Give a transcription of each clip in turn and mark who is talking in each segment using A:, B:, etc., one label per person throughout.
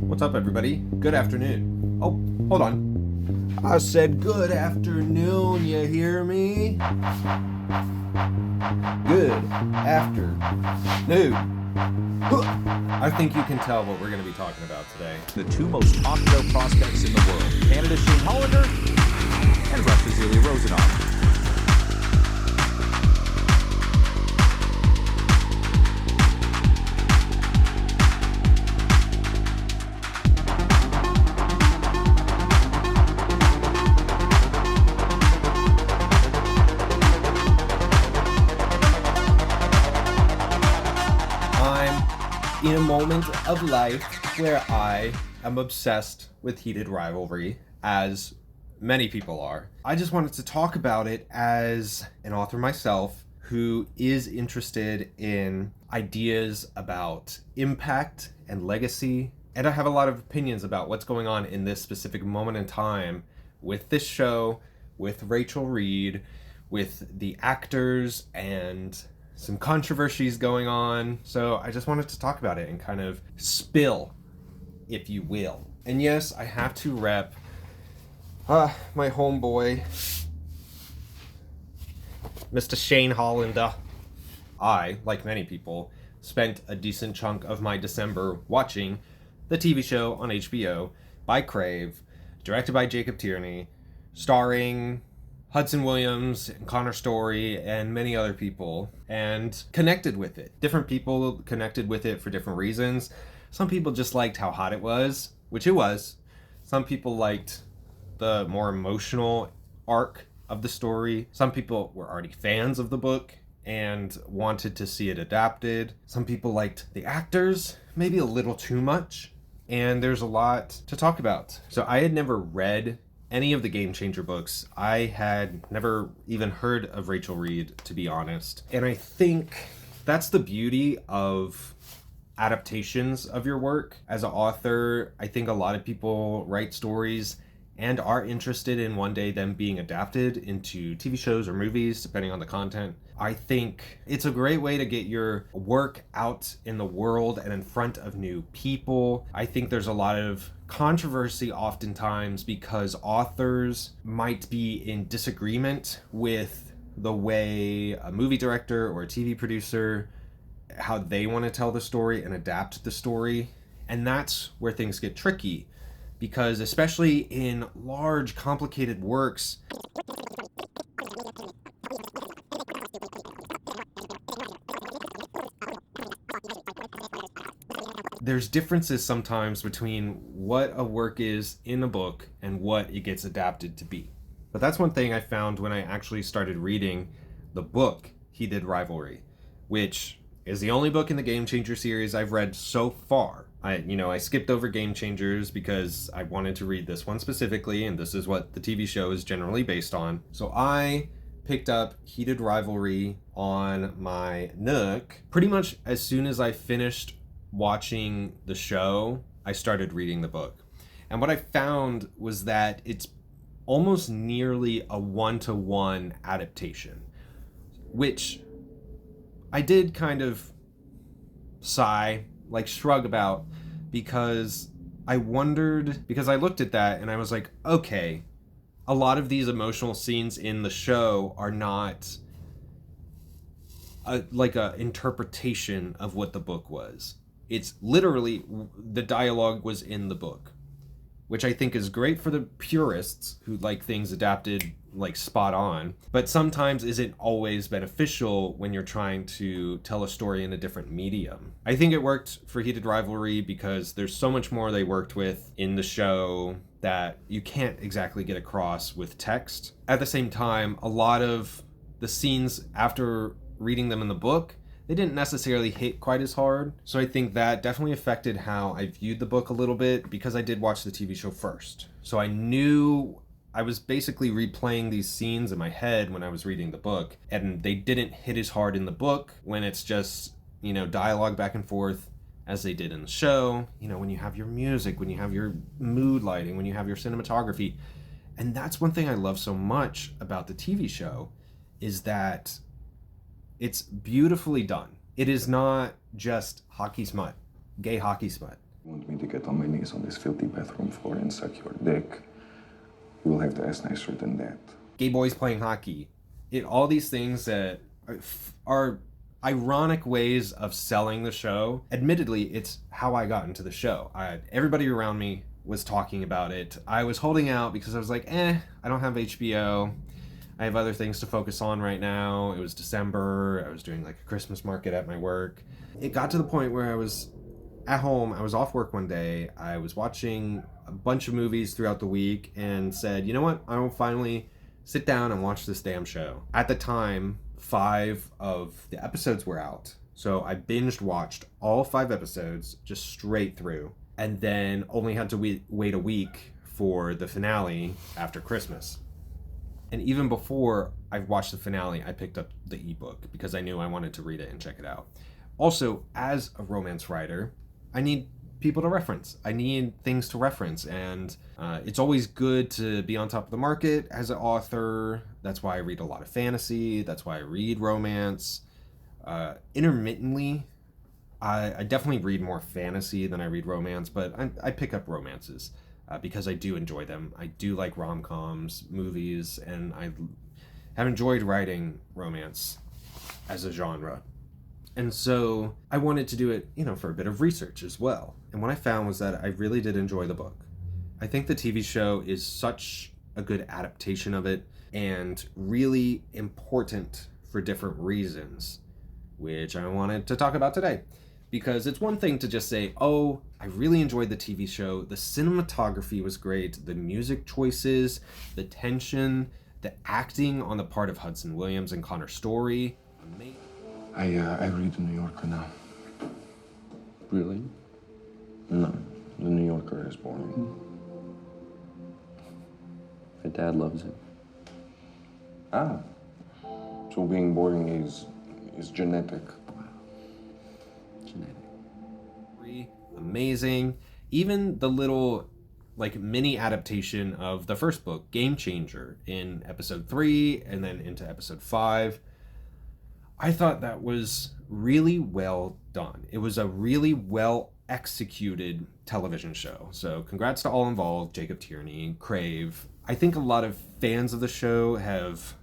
A: What's up, everybody? Good afternoon. Oh, hold on. I said good afternoon, you hear me? Good afternoon. I think you can tell what we're going to be talking about today.
B: The two most popular prospects in the world, Canada's Shane Hollander and Russia's Ilya Rozanov.
A: In a moment of life where I am obsessed with heated rivalry, as many people are, I just wanted to talk about it as an author myself who is interested in ideas about impact and legacy. And I have a lot of opinions about what's going on in this specific moment in time with this show, with Rachel Reed, with the actors, and some controversies going on. So I just wanted to talk about it and kind of spill, if you will. And yes, I have to rep my homeboy, Mr. Shane Hollander. I, like many people, spent a decent chunk of my December watching the TV show on HBO by Crave, directed by Jacob Tierney, starring Hudson Williams and Connor Story and many other people, and connected with it. Different people connected with it for different reasons. Some people just liked how hot it was, which it was. Some people liked the more emotional arc of the story. Some people were already fans of the book and wanted to see it adapted. Some people liked the actors, maybe a little too much, and there's a lot to talk about. So I had never read any of the Game Changer books. I had never even heard of Rachel Reed, to be honest. And I think that's the beauty of adaptations of your work. As an author, I think a lot of people write stories and are interested in one day them being adapted into TV shows or movies, depending on the content. I think it's a great way to get your work out in the world and in front of new people. I think there's a lot of controversy oftentimes because authors might be in disagreement with the way a movie director or a TV producer, how they want to tell the story and adapt the story. And that's where things get tricky, because especially in large, complicated works, there's differences sometimes between what a work is in a book and what it gets adapted to be. But that's one thing I found when I actually started reading the book, Heated Rivalry, which is the only book in the Game Changer series I've read so far. I skipped over Game Changers because I wanted to read this one specifically, and this is what the TV show is generally based on. So I picked up Heated Rivalry on my Nook. Pretty much as soon as I finished watching the show, I started reading the book. And what I found was that it's almost nearly a one-to-one adaptation, which I did kind of sigh, shrug about, because I looked at that and I was like, okay, a lot of these emotional scenes in the show are not a interpretation of what the book was. It's literally the dialogue was in the book, which I think is great for the purists who like things adapted spot on, but sometimes isn't always beneficial when you're trying to tell a story in a different medium. I think it worked for Heated Rivalry because there's so much more they worked with in the show that you can't exactly get across with text. At the same time, a lot of the scenes after reading them in the book, they didn't necessarily hit quite as hard. So I think that definitely affected how I viewed the book a little bit, because I did watch the TV show first. So I knew I was basically replaying these scenes in my head when I was reading the book, and they didn't hit as hard in the book when it's just, dialogue back and forth as they did in the show. When you have your music, when you have your mood lighting, when you have your cinematography. And that's one thing I love so much about the TV show, is that it's beautifully done. It is not just hockey smut, gay hockey smut.
C: You want me to get on my knees on this filthy bathroom floor and suck your dick? You will have to ask nicer than that.
A: Gay boys playing hockey. All these things that are ironic ways of selling the show. Admittedly, it's how I got into the show. Everybody around me was talking about it. I was holding out because I was like, I don't have HBO. I have other things to focus on right now. It was December. I was doing like a Christmas market at my work. It got to the point where I was at home. I was off work one day. I was watching a bunch of movies throughout the week and said, you know what? I will finally sit down and watch this damn show. At the time, 5 of the episodes were out. So I binged watched all 5 episodes just straight through, and then only had to wait a week for the finale after Christmas. And even before I watched the finale, I picked up the ebook because I knew I wanted to read it and check it out. Also, as a romance writer, I need people to reference. I need things to reference, and it's always good to be on top of the market as an author. That's why I read a lot of fantasy. That's why I read romance. Intermittently, I definitely read more fantasy than I read romance, but I pick up romances because I do enjoy them. I do like rom-coms, movies, and I have enjoyed writing romance as a genre. And so I wanted to do it, for a bit of research as well. And what I found was that I really did enjoy the book. I think the TV show is such a good adaptation of it and really important for different reasons, which I wanted to talk about today. Because it's one thing to just say, I really enjoyed the TV show. The cinematography was great. The music choices, the tension, the acting on the part of Hudson Williams and Connor Story. Amazing.
C: I read The New Yorker now.
D: Really?
C: No, The New Yorker is boring.
D: My dad loves it.
C: Ah. So being boring is genetic.
D: Genetic.
A: Amazing. Even the little mini adaptation of the first book, Game Changer, in episode 3 and then into episode 5. I thought that was really well done. It was a really well executed television show. So congrats to all involved, Jacob Tierney, Crave. I think a lot of fans of the show have,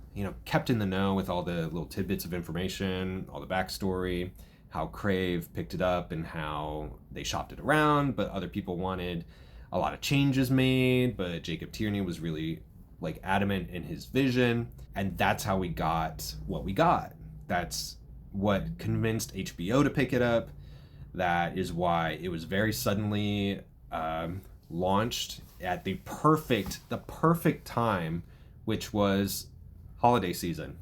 A: kept in the know with all the little tidbits of information, all the backstory, how Crave picked it up and how they shopped it around, but other people wanted a lot of changes made, but Jacob Tierney was really adamant in his vision, and that's how we got what we got. That's what convinced HBO to pick it up. That is why it was very suddenly launched at the perfect time, which was holiday season.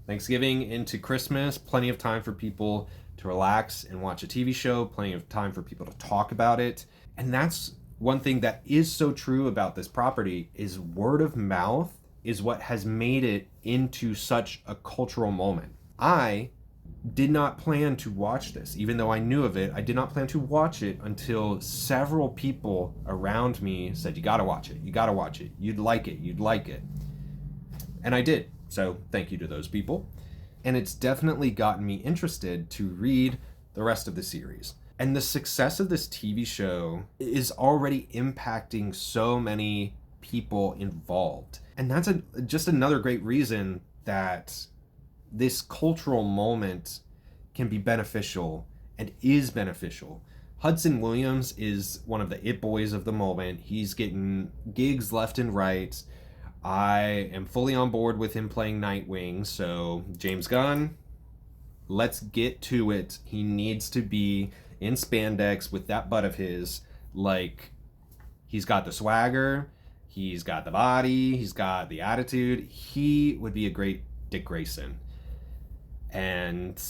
A: Thanksgiving into Christmas, plenty of time for people to relax and watch a TV show, plenty of time for people to talk about it. And that's one thing that is so true about this property is word of mouth is what has made it into such a cultural moment. I did not plan to watch this. Even though I knew of it, I did not plan to watch it until several people around me said, you gotta watch it, you'd like it. And I did. So thank you to those people. And it's definitely gotten me interested to read the rest of the series. And the success of this TV show is already impacting so many people involved. And that's just another great reason that this cultural moment can be beneficial and is beneficial. Hudson Williams is one of the it boys of the moment. He's getting gigs left and right. I am fully on board with him playing Nightwing. So James Gunn, let's get to it. He needs to be in spandex with that butt of his. He's got the swagger, he's got the body, he's got the attitude. He would be a great Dick Grayson. And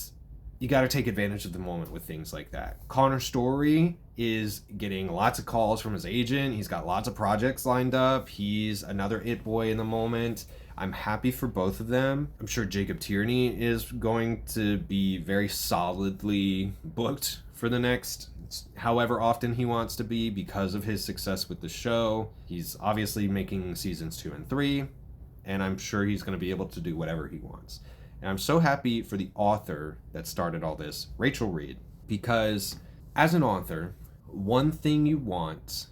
A: you got to take advantage of the moment with things like that. Connor Story is getting lots of calls from his agent. He's got lots of projects lined up. He's another it boy in the moment. I'm happy for both of them. I'm sure Jacob Tierney is going to be very solidly booked for the next however often he wants to be because of his success with the show. He's obviously making seasons 2 and 3, and I'm sure he's going to be able to do whatever he wants. And I'm so happy for the author that started all this, Rachel Reed, because as an author, one thing you want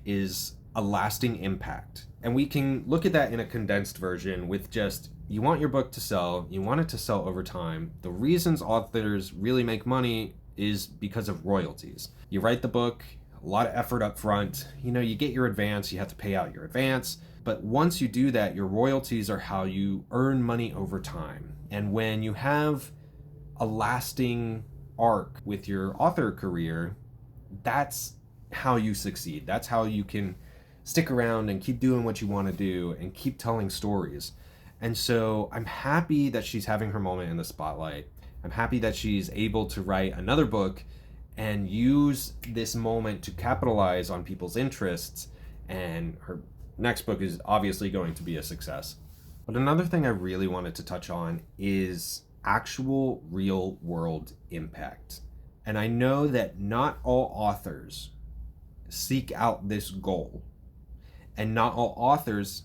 A: is a lasting impact. And we can look at that in a condensed version with just, you want your book to sell, you want it to sell over time. The reasons authors really make money is because of royalties. You write the book, a lot of effort up front, you get your advance, you have to pay out your advance. But once you do that, your royalties are how you earn money over time. And when you have a lasting arc with your author career, that's how you succeed. That's how you can stick around and keep doing what you want to do and keep telling stories. And so I'm happy that she's having her moment in the spotlight. I'm happy that she's able to write another book and use this moment to capitalize on people's interests. And her next book is obviously going to be a success. But another thing I really wanted to touch on is actual real world impact. And I know that not all authors seek out this goal, and not all authors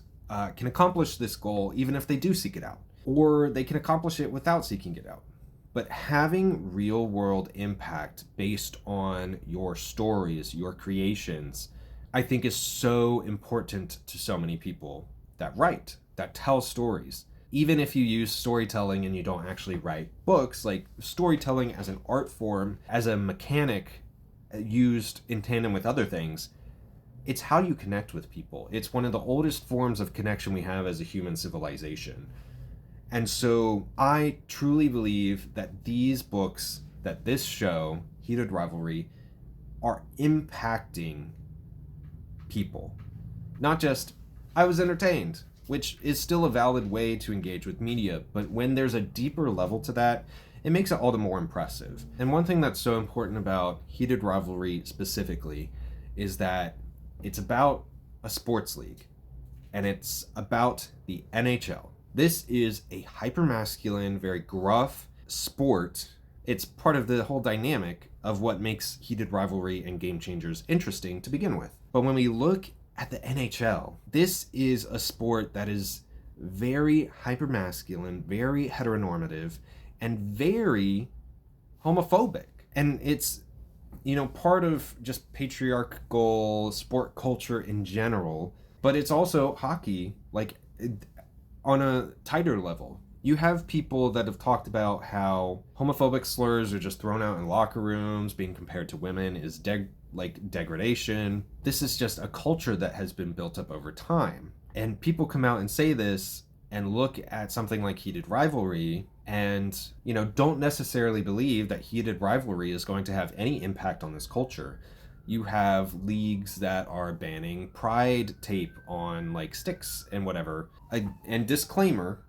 A: can accomplish this goal even if they do seek it out, or they can accomplish it without seeking it out. But having real world impact based on your stories, your creations, I think is so important to so many people that write, that tell stories. Even if you use storytelling and you don't actually write books, like storytelling as an art form, as a mechanic used in tandem with other things, it's how you connect with people. It's one of the oldest forms of connection we have as a human civilization. And so I truly believe that these books, that this show, Heated Rivalry, are impacting people. Not just, I was entertained, which is still a valid way to engage with media, but when there's a deeper level to that, it makes it all the more impressive. And one thing that's so important about Heated Rivalry specifically is that it's about a sports league, and it's about the NHL. This is a hypermasculine, very gruff sport. It's part of the whole dynamic of what makes Heated Rivalry and Game Changers interesting to begin with. But when we look at the NHL, this is a sport that is very hypermasculine, very heteronormative, and very homophobic. And it's, part of just patriarchal sport culture in general, but it's also hockey, like on a tighter level. You have people that have talked about how homophobic slurs are just thrown out in locker rooms, being compared to women is degradation. This is just a culture that has been built up over time. And people come out and say this and look at something like Heated Rivalry and, don't necessarily believe that Heated Rivalry is going to have any impact on this culture. You have leagues that are banning pride tape on sticks and whatever. And disclaimer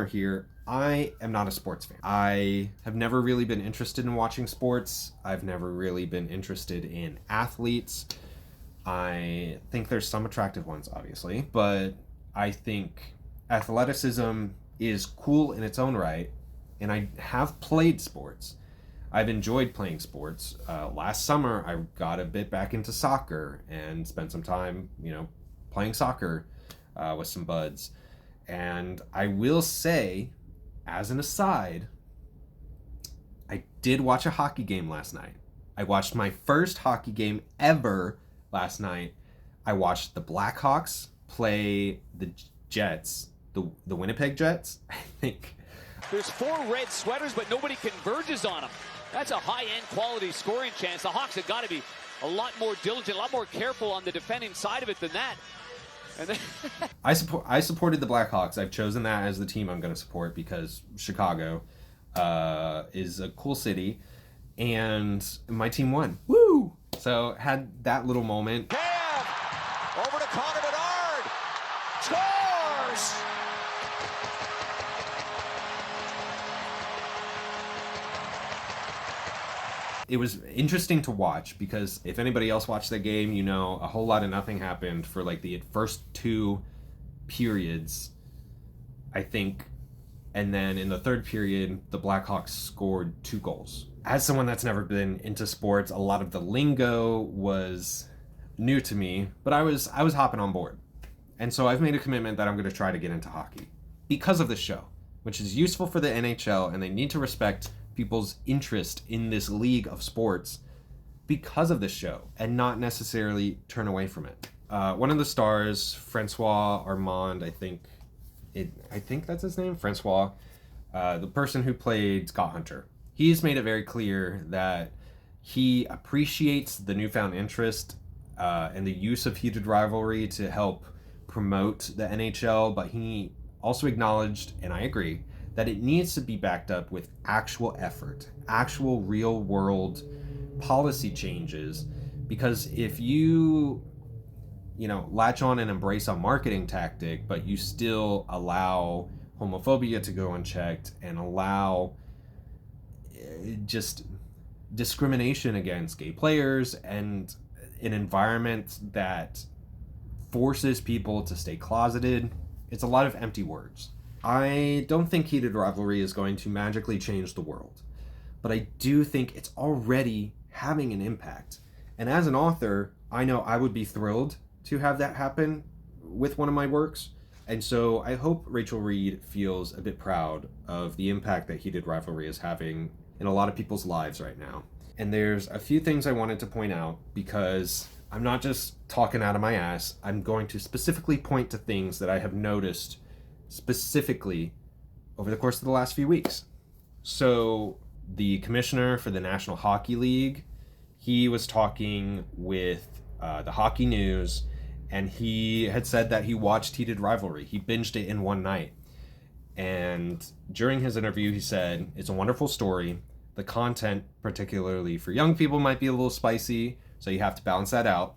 A: here, I am not a sports fan. I have never really been interested in watching sports. I've never really been interested in athletes. I think there's some attractive ones, obviously, but I think athleticism is cool in its own right, and I have played sports. I've enjoyed playing sports. Last summer, I got a bit back into soccer and spent some time, playing soccer with some buds. And I will say, as an aside, I did watch a hockey game last night. I watched my first hockey game ever last night. I watched the Blackhawks play the Jets, the Winnipeg Jets, I think.
E: There's 4 red sweaters, but nobody converges on them. That's a high-end quality scoring chance. The Hawks have got to be a lot more diligent, a lot more careful on the defending side of it than that. And then
A: I supported the Blackhawks. I've chosen that as the team I'm going to support because Chicago is a cool city, and my team won. Woo! So had that little moment.
E: Cam! Over to Connor Bedard! Scores!
A: It was interesting to watch because if anybody else watched the game, a whole lot of nothing happened for the first 2 periods, I think. And then in the third period, the Blackhawks scored 2 goals. As someone that's never been into sports, a lot of the lingo was new to me, but I was hopping on board. And so I've made a commitment that I'm going to try to get into hockey because of this show, which is useful for the NHL, and they need to respect people's interest in this league of sports because of the show and not necessarily turn away from it. One of the stars, Francois Armand, I think that's his name, Francois, the person who played Scott Hunter. He's made it very clear that he appreciates the newfound interest and the use of heated rivalry to help promote the NHL, but he also acknowledged, and I agree, that it needs to be backed up with actual effort, actual real world policy changes, because if you latch on and embrace a marketing tactic, but you still allow homophobia to go unchecked and allow just discrimination against gay players and an environment that forces people to stay closeted, it's a lot of empty words. I don't think heated rivalry is going to magically change the world, but I do think it's already having an impact. And as an author, I know I would be thrilled to have that happen with one of my works. And so I hope Rachel Reed feels a bit proud of the impact that heated rivalry is having in a lot of people's lives right now. And there's a few things I wanted to point out, because I'm not just talking out of my ass. I'm going to specifically point to things that I have noticed specifically over the course of the last few weeks. So the commissioner for the National Hockey League, he was talking with the Hockey News, and he had said that he watched heated rivalry. He binged it in one night. And during his interview, he said, "It's a wonderful story. The content, particularly for young people, might be a little spicy, so you have to balance that out."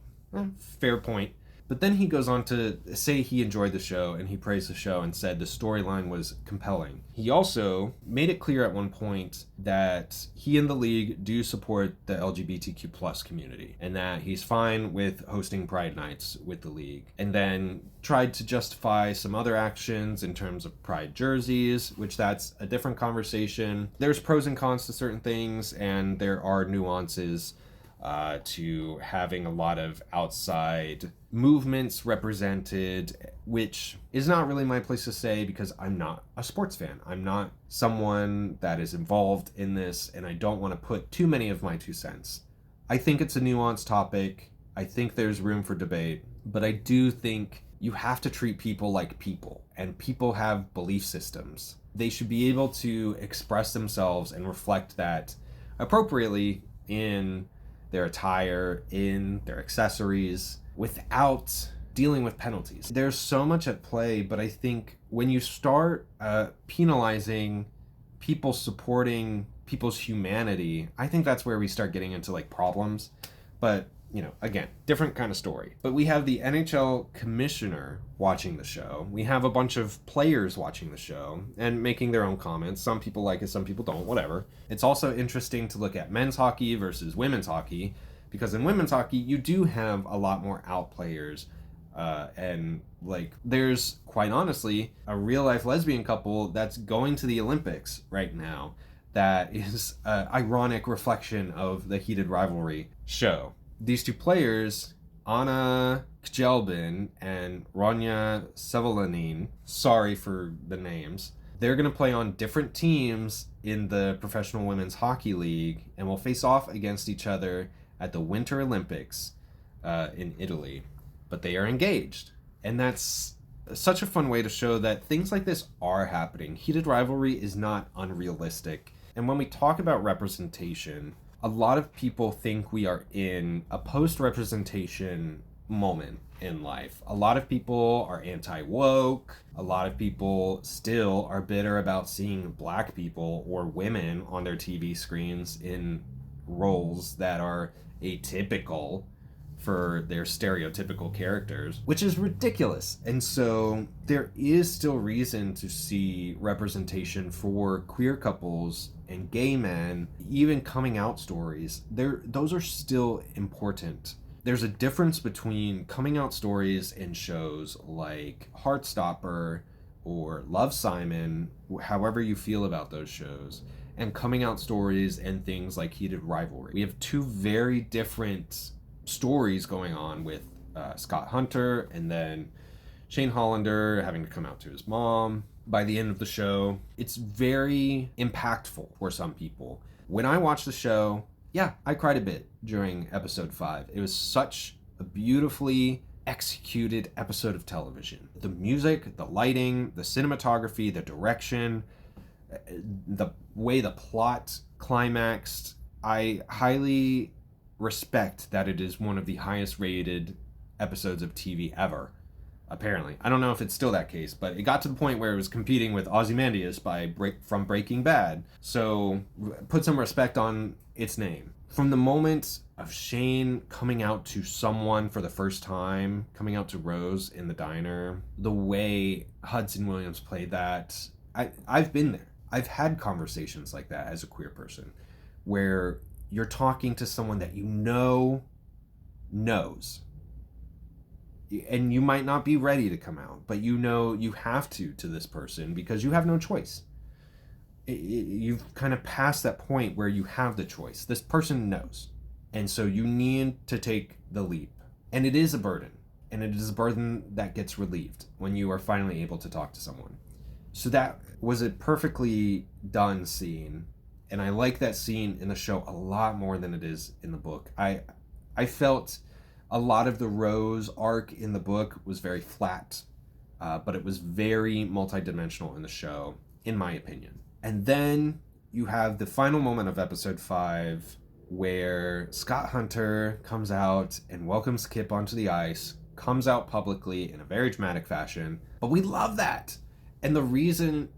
A: Fair point. But then he goes on to say he enjoyed the show, and he praised the show and said the storyline was compelling. He also made it clear at one point that he and the league do support the LGBTQ plus community, and that he's fine with hosting Pride Nights with the league, and then tried to justify some other actions in terms of Pride jerseys, which that's a different conversation. There's pros and cons to certain things, and there are nuances to having a lot of outside movements represented, which is not really my place to say because I'm not a sports fan. I'm not someone that is involved in this, and I don't want to put too many of my 2 cents. I think it's a nuanced topic. I think there's room for debate, but I do think you have to treat people like people, and people have belief systems. They should be able to express themselves and reflect that appropriately in their attire, in their accessories, without dealing with penalties. There's so much at play, but I think when you start penalizing people supporting people's humanity, I think that's where we start getting into problems. But again, different kind of story. But we have the NHL Commissioner watching the show. We have a bunch of players watching the show and making their own comments. Some people like it, some people don't, whatever. It's also interesting to look at men's hockey versus women's hockey, because in women's hockey, you do have a lot more out players. And there's quite honestly a real life lesbian couple that's going to the Olympics right now. That is an ironic reflection of the heated rivalry show. These two players, Anna Kjelbin and Ronja Sevelanin, sorry for the names, they're going to play on different teams in the Professional Women's Hockey League and will face off against each other at the Winter Olympics in Italy. But they are engaged. And that's such a fun way to show that things like this are happening. Heated rivalry is not unrealistic. And when we talk about representation, a lot of people think we are in a post-representation moment in life. A lot of people are anti-woke. A lot of people still are bitter about seeing black people or women on their TV screens in roles that are atypical for their stereotypical characters, which is ridiculous. And so there is still reason to see representation for queer couples and gay men, even coming out stories. Those are still important. There's a difference between coming out stories in shows like Heartstopper or Love, Simon, however you feel about those shows, and coming out stories and things like Heated Rivalry. We have two very different stories going on with Scott Hunter and then Shane Hollander having to come out to his mom by the end of the show. It's very impactful for some people. When I watch the show, Yeah, I cried a bit during episode 5. It was such a beautifully executed episode of television. The music, the lighting, the cinematography, the direction, the way the plot climaxed. I highly respect that it is one of the highest rated episodes of TV ever. Apparently, I don't know if it's still that case, but it got to the point where it was competing with Ozymandias from Breaking Bad. So put some respect on its name. From the moment of Shane coming out to someone for the first time, coming out to Rose in the diner, the way Hudson Williams played that, I've been there. I've had conversations like that as a queer person, where you're talking to someone that you know knows. And you might not be ready to come out, but you know you have to this person because you have no choice. You've kind of passed that point where you have the choice. This person knows. And so you need to take the leap. And it is a burden. And it is a burden that gets relieved when you are finally able to talk to someone. So that was a perfectly done scene. And I like that scene in the show a lot more than it is in the book. I felt a lot of the Rose arc in the book was very flat, but it was very multidimensional in the show, in my opinion. And then you have the final moment of episode 5 where Scott Hunter comes out and welcomes Kip onto the ice, comes out publicly in a very dramatic fashion. But we love that. And the reason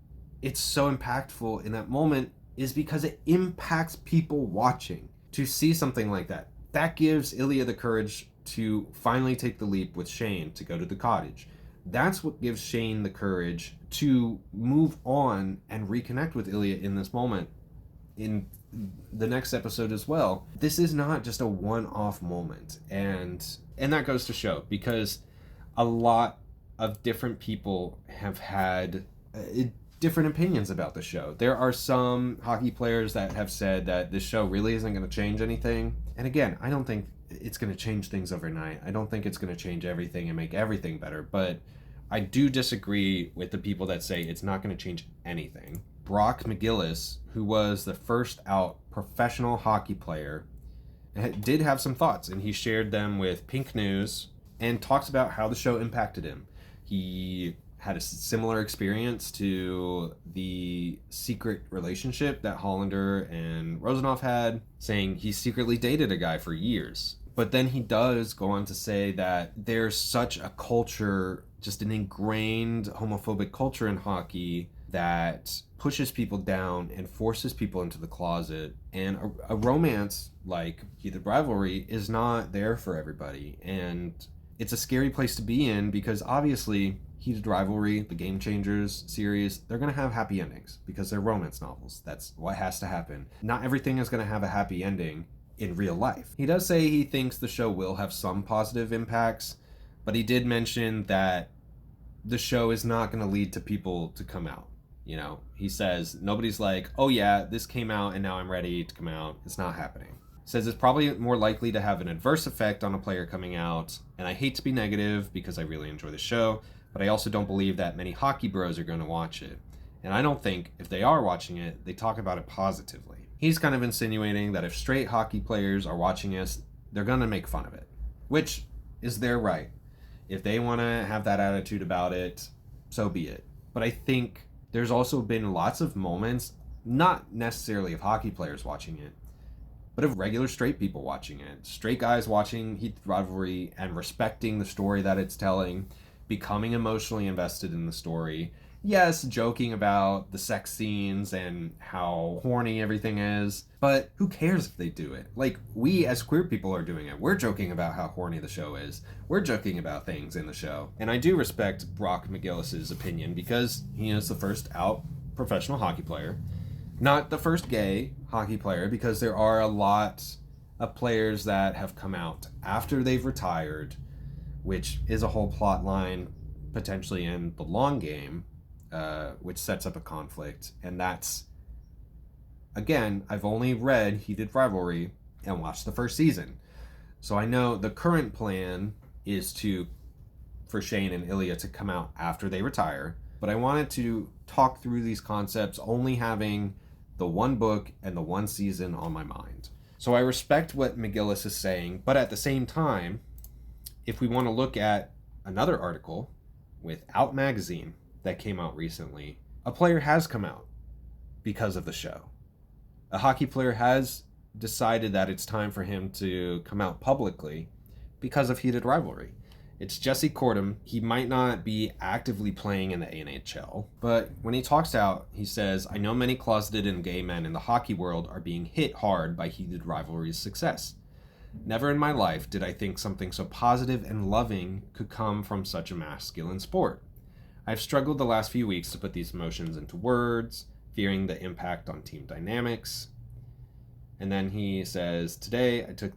A: it's so impactful in that moment is because it impacts people watching. To see something like that, that gives Ilya the courage to finally take the leap with Shane to go to the cottage. That's what gives Shane the courage to move on and reconnect with Ilya in this moment in the next episode as well. This is not just a one-off moment, and that goes to show because a lot of different people have had different opinions about the show. There are some hockey players that have said that this show really isn't going to change anything. And again, I don't think it's going to change things overnight. I don't think it's going to change everything and make everything better, but I do disagree with the people that say it's not going to change anything. Brock McGillis, who was the first out professional hockey player, did have some thoughts, and he shared them with Pink News and talks about how the show impacted him. He had a similar experience to the secret relationship that Hollander and Rosanov had, saying he secretly dated a guy for years. But then he does go on to say that there's such a culture, just an ingrained homophobic culture in hockey that pushes people down and forces people into the closet. And a romance like Heated Rivalry is not there for everybody. And it's a scary place to be in because obviously Heated Rivalry, the Game Changers series, they're going to have happy endings because they're romance novels. That's what has to happen. Not everything is going to have a happy ending in real life. He does say he thinks the show will have some positive impacts, but he did mention that the show is not going to lead to people to come out. You know, he says nobody's like, oh yeah, this came out and now I'm ready to come out. It's not happening. Says it's probably more likely to have an adverse effect on a player coming out, and I hate to be negative because I really enjoy the show, but I also don't believe that many hockey bros are going to watch it. And I don't think if they are watching it, they talk about it positively. He's kind of insinuating that if straight hockey players are watching us, they're going to make fun of it, which is their right. If they want to have that attitude about it, so be it. But I think there's also been lots of moments, not necessarily of hockey players watching it, but of regular straight people watching it. Straight guys watching Heated Rivalry and respecting the story that it's telling, becoming emotionally invested in the story. Yes, joking about the sex scenes and how horny everything is, but who cares if they do it? Like, we as queer people are doing it. We're joking about how horny the show is. We're joking about things in the show. And I do respect Brock McGillis' opinion because he is the first out professional hockey player. Not the first gay hockey player, because there are a lot of players that have come out after they've retired, which is a whole plot line potentially in the long game, which sets up a conflict. And that's, again, I've only read Heated Rivalry and watched the first season. So I know the current plan is for Shane and Ilya to come out after they retire. But I wanted to talk through these concepts only having the one book and the one season on my mind. So I respect what McGillis is saying, but at the same time, if we want to look at another article with Out Magazine that came out recently, a player has come out because of the show. A hockey player has decided that it's time for him to come out publicly because of Heated Rivalry. It's Jesse Kortuem. He might not be actively playing in the NHL, but when he talks out, he says, "I know many closeted and gay men in the hockey world are being hit hard by Heated Rivalry's success. Never in my life did I think something so positive and loving could come from such a masculine sport. I've struggled the last few weeks to put these emotions into words, fearing the impact on team dynamics." And then he says, "Today I took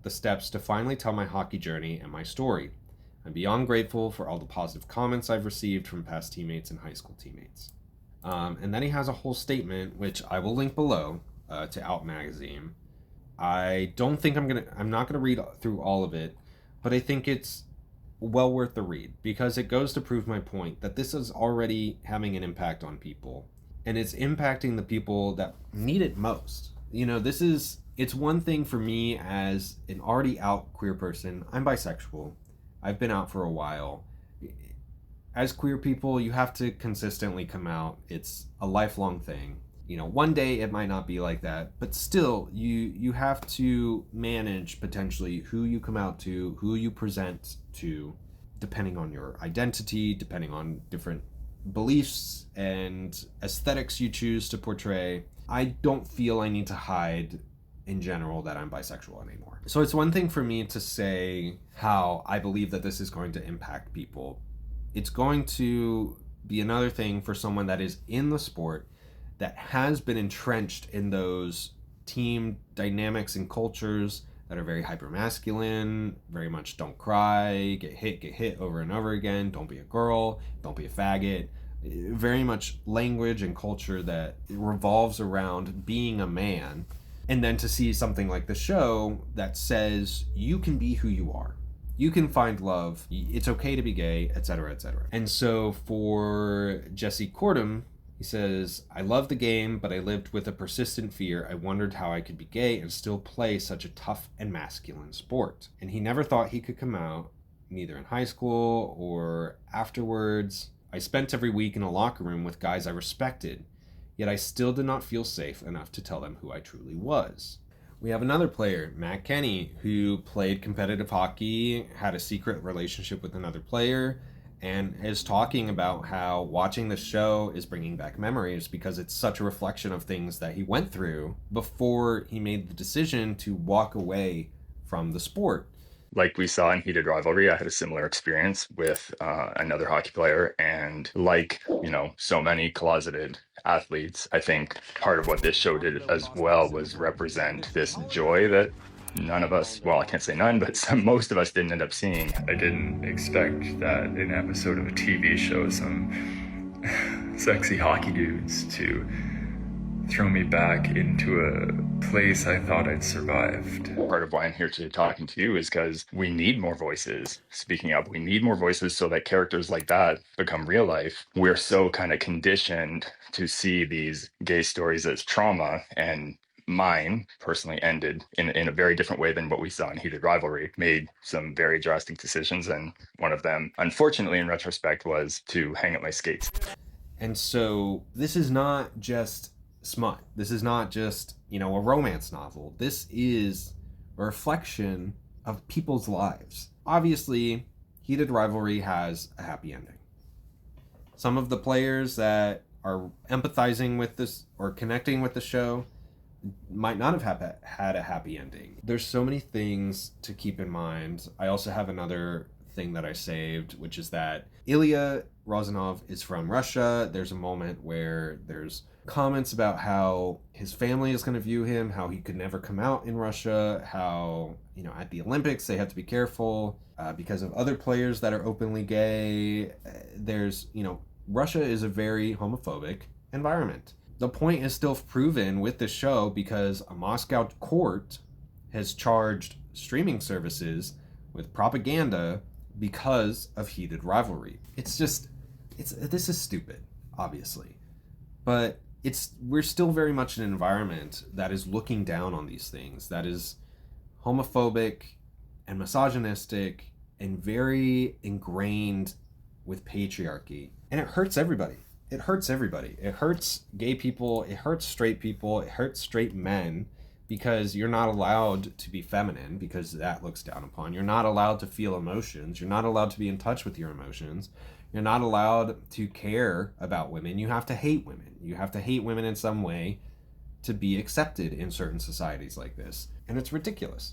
A: the steps to finally tell my hockey journey and my story. I'm beyond grateful for all the positive comments I've received from past teammates and high school teammates." And then he has a whole statement, which I will link below to Out Magazine. I don't think I'm not gonna read through all of it, but I think it's well worth the read because it goes to prove my point that this is already having an impact on people, and it's impacting the people that need it most. You know, it's one thing for me as an already out queer person. I'm bisexual. I've been out for a while. As queer people, you have to consistently come out. It's a lifelong thing. You know, one day it might not be like that, but still, you have to manage potentially who you come out to, who you present to, depending on your identity, depending on different beliefs and aesthetics you choose to portray. I don't feel I need to hide in general that I'm bisexual anymore. So it's one thing for me to say how I believe that this is going to impact people. It's going to be another thing for someone that is in the sport that has been entrenched in those team dynamics and cultures that are very hypermasculine, very much don't cry, get hit over and over again, don't be a girl, don't be a faggot. Very much language and culture that revolves around being a man. And then to see something like the show that says you can be who you are. You can find love. It's okay to be gay, etc., etc. And so for Jesse Kortuem, he says, "I love the game, but I lived with a persistent fear. I wondered how I could be gay and still play such a tough and masculine sport." And he never thought he could come out, neither in high school or afterwards. "I spent every week in a locker room with guys I respected, yet I still did not feel safe enough to tell them who I truly was." We have another player, Matt Kenny, who played competitive hockey, had a secret relationship with another player, and is talking about how watching the show is bringing back memories because it's such a reflection of things that he went through before he made the decision to walk away from the sport.
F: Like we saw in Heated Rivalry, I had a similar experience with another hockey player. And like, so many closeted athletes, I think part of what this show did as well was represent this joy that none of us, well, I can't say none, but most of us didn't end up seeing.
G: I didn't expect that an episode of a TV show, some sexy hockey dudes to throw me back into a place I thought I'd survived.
F: Part of why I'm here today talking to you is because we need more voices speaking up. We need more voices so that characters like that become real life. We're so kind of conditioned to see these gay stories as trauma, and mine personally ended in a very different way than what we saw in Heated Rivalry. Made some very drastic decisions, and one of them, unfortunately, in retrospect, was to hang up my skates.
A: And so this is not just smut. This is not just, a romance novel. This is a reflection of people's lives. Obviously, Heated Rivalry has a happy ending. Some of the players that are empathizing with this or connecting with the show might not have had a happy ending. There's so many things to keep in mind. I also have another thing that I saved, which is that Ilya Rozanov is from Russia. There's a moment where there's comments about how his family is going to view him, how he could never come out in Russia, how, at the Olympics they have to be careful because of other players that are openly gay. There's, Russia is a very homophobic environment. The point is still proven with this show because a Moscow court has charged streaming services with propaganda because of Heated Rivalry. This is stupid, obviously. But we're still very much an environment that is looking down on these things, that is homophobic and misogynistic and very ingrained with patriarchy. And it hurts everybody. It hurts everybody. It hurts gay people, it hurts straight people, it hurts straight men, because you're not allowed to be feminine because that looks down upon. You're not allowed to feel emotions. You're not allowed to be in touch with your emotions. You're not allowed to care about women. You have to hate women. You have to hate women in some way to be accepted in certain societies like this. And it's ridiculous.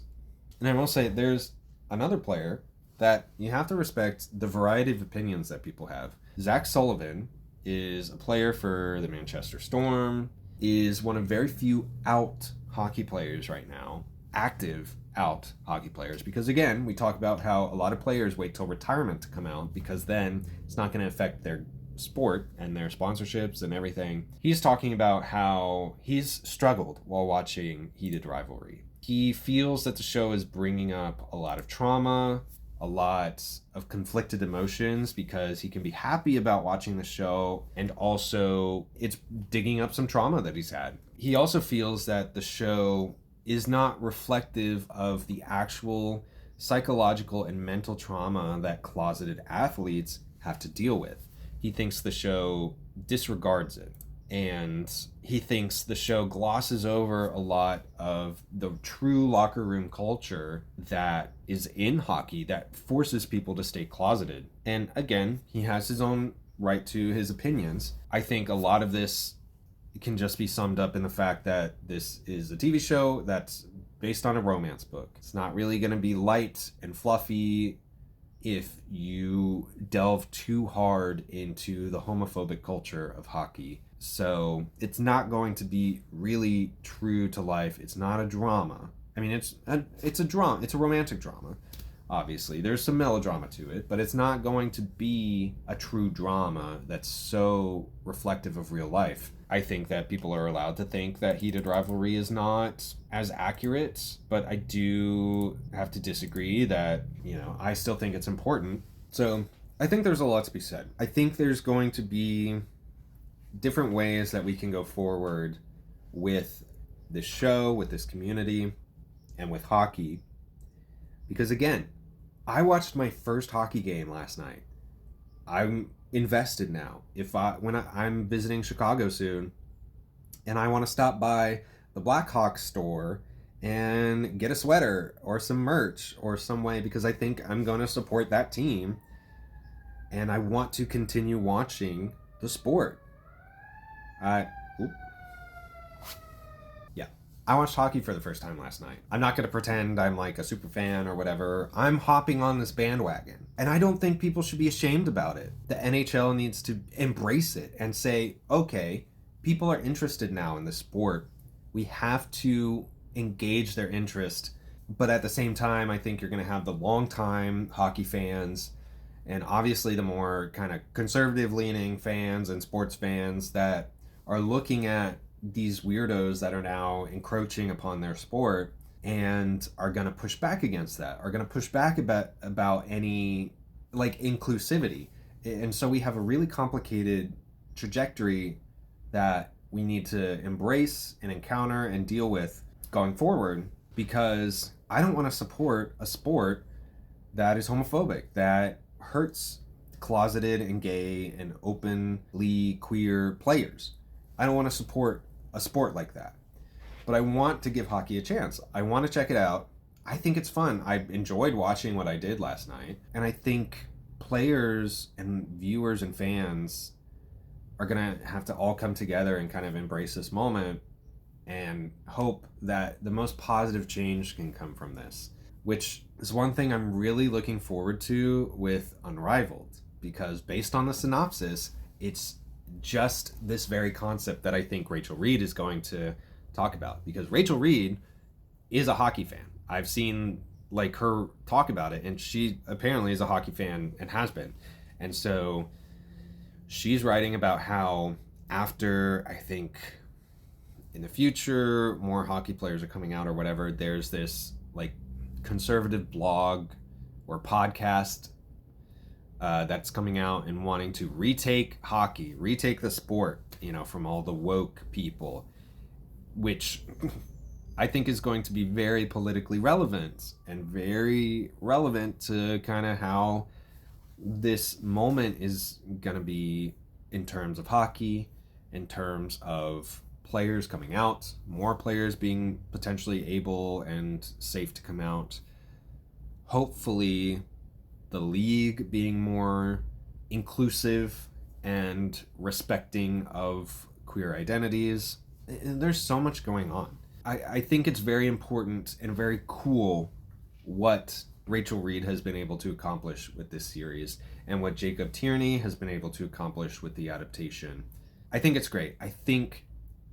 A: And I will say, there's another player that you have to respect the variety of opinions that people have. Zach Sullivan is a player for the Manchester Storm, is one of very few out hockey players right now, active out hockey players, because again, we talk about how a lot of players wait till retirement to come out because then it's not going to affect their sport and their sponsorships and everything. He's talking about how he's struggled while watching Heated Rivalry. He feels that the show is bringing up a lot of trauma, a lot of conflicted emotions, because he can be happy about watching the show and also it's digging up some trauma that he's had. He also feels that the show is not reflective of the actual psychological and mental trauma that closeted athletes have to deal with. He thinks the show disregards it, and he thinks the show glosses over a lot of the true locker room culture that is in hockey that forces people to stay closeted. And again, he has his own right to his opinions. I think a lot of this can just be summed up in the fact that this is a TV show that's based on a romance book. It's not really going to be light and fluffy if you delve too hard into the homophobic culture of hockey. So it's not going to be really true to life. It's not a drama. I mean, it's a drama. It's a romantic drama. Obviously, there's some melodrama to it, but it's not going to be a true drama that's so reflective of real life. I think that people are allowed to think that Heated Rivalry is not as accurate, but I do have to disagree that, I still think it's important. So I think there's a lot to be said. I think there's going to be different ways that we can go forward with this show, with this community, and with hockey. Because again, I watched my first hockey game last night. I'm invested now. When I'm visiting Chicago soon, and I want to stop by the Blackhawks store and get a sweater or some merch or some way, because I think I'm going to support that team, and I want to continue watching the sport. I watched hockey for the first time last night. I'm not going to pretend I'm like a super fan or whatever. I'm hopping on this bandwagon. And I don't think people should be ashamed about it. The NHL needs to embrace it and say, okay, people are interested now in the sport. We have to engage their interest. But at the same time, I think you're going to have the long-time hockey fans and obviously the more kind of conservative-leaning fans and sports fans that are looking at these weirdos that are now encroaching upon their sport and are going to push back against that, are going to push back about any inclusivity. And so we have a really complicated trajectory that we need to embrace and encounter and deal with going forward, because I don't want to support a sport that is homophobic, that hurts closeted and gay and openly queer players. I don't want to support a sport like that. But I want to give hockey a chance. I want to check it out. I think it's fun. I enjoyed watching what I did last night. And I think players and viewers and fans are going to have to all come together and kind of embrace this moment and hope that the most positive change can come from this, which is one thing I'm really looking forward to with Unrivaled, because based on the synopsis, it's just this very concept that I think Rachel Reed is going to talk about, because Rachel Reed is a hockey fan. I've seen her talk about it, and she apparently is a hockey fan and has been. And so she's writing about how after, I think in the future, more hockey players are coming out or whatever, there's this conservative blog or podcast that's coming out and wanting to retake hockey, retake the sport, from all the woke people, which I think is going to be very politically relevant and very relevant to kind of how this moment is going to be in terms of hockey, in terms of players coming out, more players being potentially able and safe to come out. Hopefully, the league being more inclusive and respecting of queer identities. There's so much going on. I think it's very important and very cool what Rachel Reed has been able to accomplish with this series and what Jacob Tierney has been able to accomplish with the adaptation. I think it's great. I think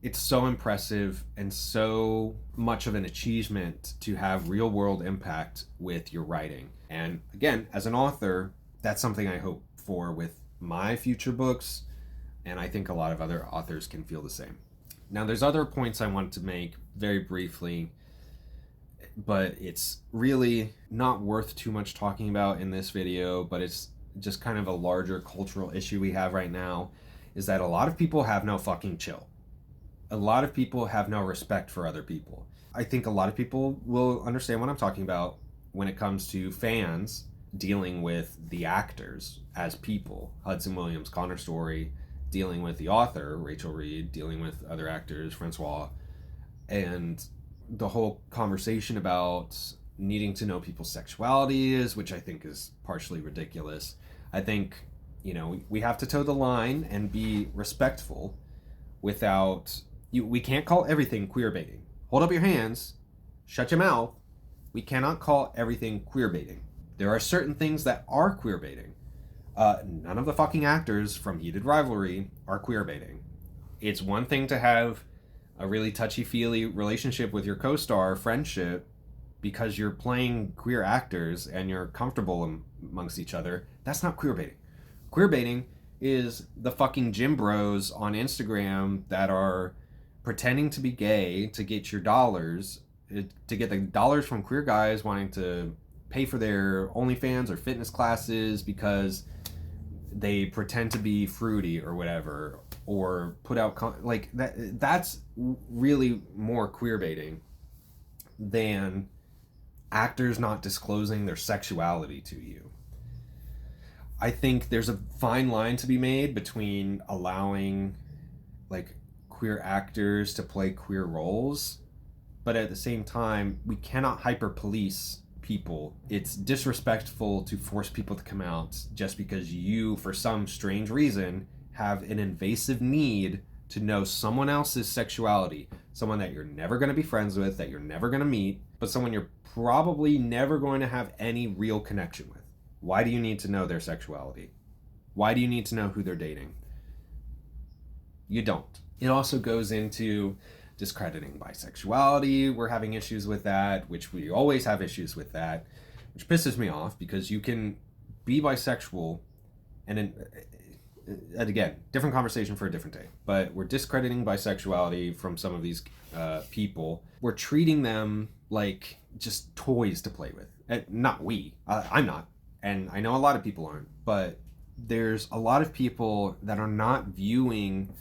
A: it's so impressive and so much of an achievement to have real world impact with your writing. And again, as an author, that's something I hope for with my future books, and I think a lot of other authors can feel the same. Now, there's other points I want to make very briefly, but it's really not worth too much talking about in this video, but it's just kind of a larger cultural issue we have right now, is that a lot of people have no fucking chill. A lot of people have no respect for other people. I think a lot of people will understand what I'm talking about when it comes to fans dealing with the actors as people. Hudson Williams, Connor Story, dealing with the author, Rachel Reed, dealing with other actors, Francois, and the whole conversation about needing to know people's sexualities, which I think is partially ridiculous. I think, we have to toe the line and be respectful without... we can't call everything queer baiting. Hold up your hands, shut your mouth. We cannot call everything queer baiting. There are certain things that are queer baiting. None of the fucking actors from Heated Rivalry are queer baiting. It's one thing to have a really touchy-feely relationship with your co-star, friendship, because you're playing queer actors and you're comfortable amongst each other. That's not queer baiting. Queer baiting is the fucking gym bros on Instagram that are pretending to be gay to get your dollars, to get the dollars from queer guys wanting to pay for their OnlyFans or fitness classes because they pretend to be fruity or whatever, or put out that's really more queer baiting than actors not disclosing their sexuality to you. I think there's a fine line to be made between allowing queer actors to play queer roles, but at the same time, we cannot hyper police people. It's disrespectful to force people to come out just because you, for some strange reason, have an invasive need to know someone else's sexuality, someone that you're never going to be friends with, that you're never going to meet, but someone you're probably never going to have any real connection with. Why do you need to know their sexuality? Why do you need to know who they're dating? You don't. It also goes into discrediting bisexuality. We're having issues with that, which we always have issues with that, which pisses me off because you can be bisexual and again, different conversation for a different day, but we're discrediting bisexuality from some of these people. We're treating them like just toys to play with. Not we. I'm not. And I know a lot of people aren't, but there's a lot of people that are not viewing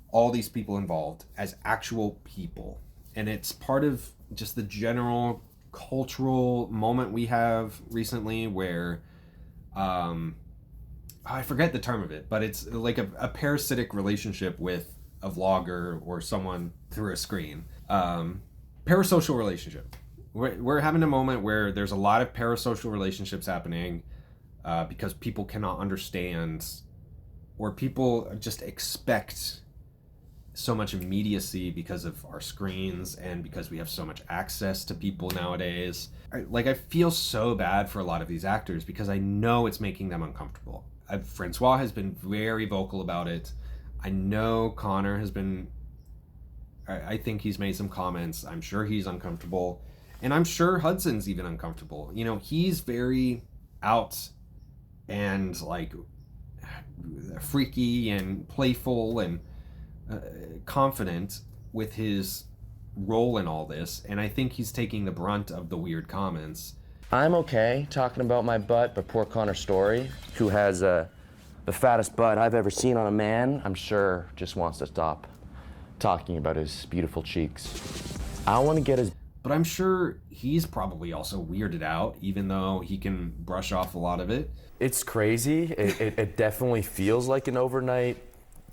A: all these people involved as actual people. And it's part of just the general cultural moment we have recently where, I forget the term of it, but it's like a parasitic relationship with a vlogger or someone through a screen. Parasocial relationship. We're having a moment where there's a lot of parasocial relationships happening because people cannot understand, or people just expect so much immediacy because of our screens and because we have so much access to people nowadays. I feel so bad for a lot of these actors because I know it's making them uncomfortable. Francois has been very vocal about it. I know Connor has been, I think he's made some comments. I'm sure he's uncomfortable. And I'm sure Hudson's even uncomfortable. He's very out and freaky and playful and confident with his role in all this, and I think he's taking the brunt of the weird comments.
H: I'm okay talking about my butt, but poor Connor Story, who has the fattest butt I've ever seen on a man, I'm sure just wants to stop talking about his beautiful cheeks. I want to get his...
A: But I'm sure he's probably also weirded out, even though he can brush off a lot of it.
H: It's crazy. It definitely feels like an overnight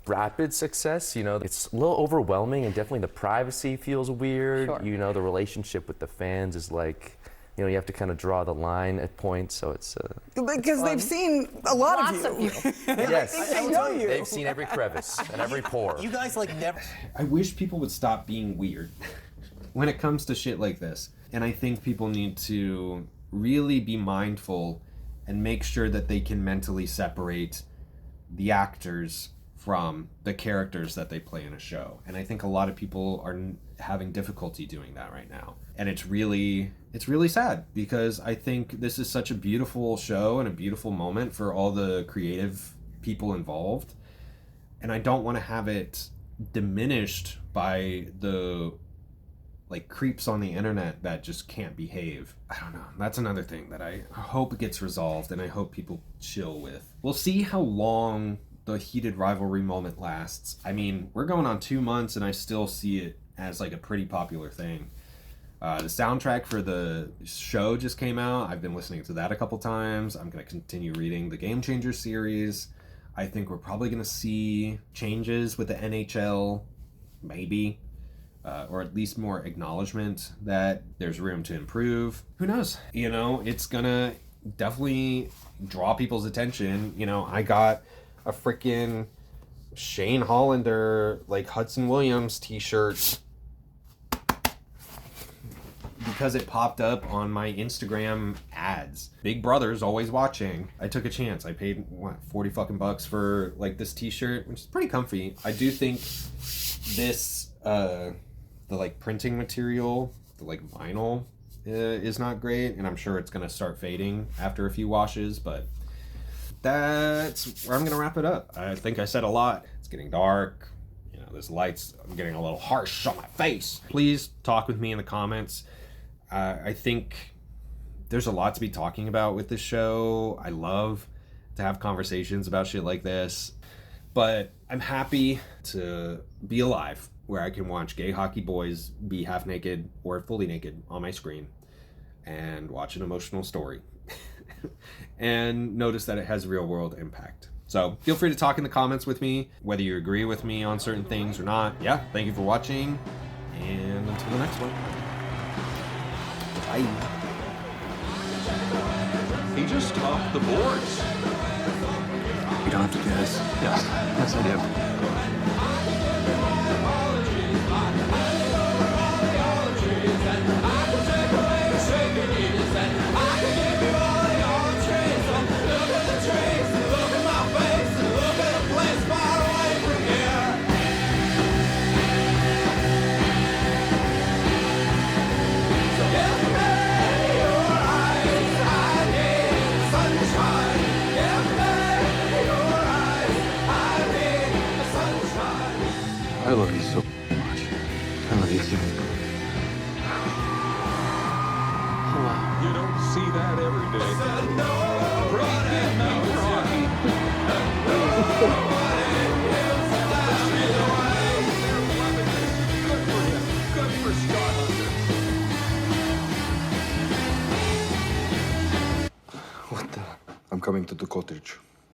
H: rapid success. You know, it's a little overwhelming, and definitely the privacy feels weird.
I: Sure.
H: You know, the relationship with the fans is like, you know, you have to kind of draw the line at points, so it's...
I: Because they've seen a lot
J: Lots
I: of you.
H: Yes,
I: They know you.
H: they've seen every crevice and every pore.
K: You guys like never.
A: I wish people would stop being weird when it comes to shit like this. And I think people need to really be mindful and make sure that they can mentally separate the actors from the characters that they play in a show. And I think a lot of people are having difficulty doing that right now. And it's really sad, because I think this is such a beautiful show and a beautiful moment for all the creative people involved. And I don't want to have it diminished by the like creeps on the internet that just can't behave. I don't know. That's another thing that I hope gets resolved, and I hope people chill with. We'll see how long the heated rivalry moment lasts. I mean, we're going on 2 months and I still see it as like a pretty popular thing. The soundtrack for the show just came out. I've been listening to that a couple times. I'm going to continue reading the Game Changer series. I think we're probably going to see changes with the NHL, maybe. Or at least more acknowledgement that there's room to improve. Who knows? You know, it's gonna definitely draw people's attention. You know, I got a freaking Shane Hollander, like Hudson Williams t-shirt because it popped up on my Instagram ads. Big Brother's always watching. I took a chance. I paid, what, 40 fucking bucks for like this t-shirt, which is pretty comfy. I do think this, the like printing material, the like vinyl is not great, and I'm sure it's gonna start fading after a few washes, but that's where I'm gonna wrap it up. I think I said a lot. It's getting dark, you know, this light's getting a little harsh on my face. Please talk with me in the comments. I think there's a lot to be talking about with this show. I love to have conversations about shit like this, but I'm happy to be alive, where I can watch gay hockey boys be half naked or fully naked on my screen and watch an emotional story and notice that it has real world impact. So feel free to talk in the comments with me, whether you agree with me on certain things or not. Yeah, thank you for watching, and until the next one. Bye.
C: He just topped the boards.
D: You don't have to do this. Yes, I do. I love you so much. I love you too.
C: You don't see that every day. Pretty big night for hockey. Good for Scott Hunter.
D: What the?
C: I'm coming to the cottage.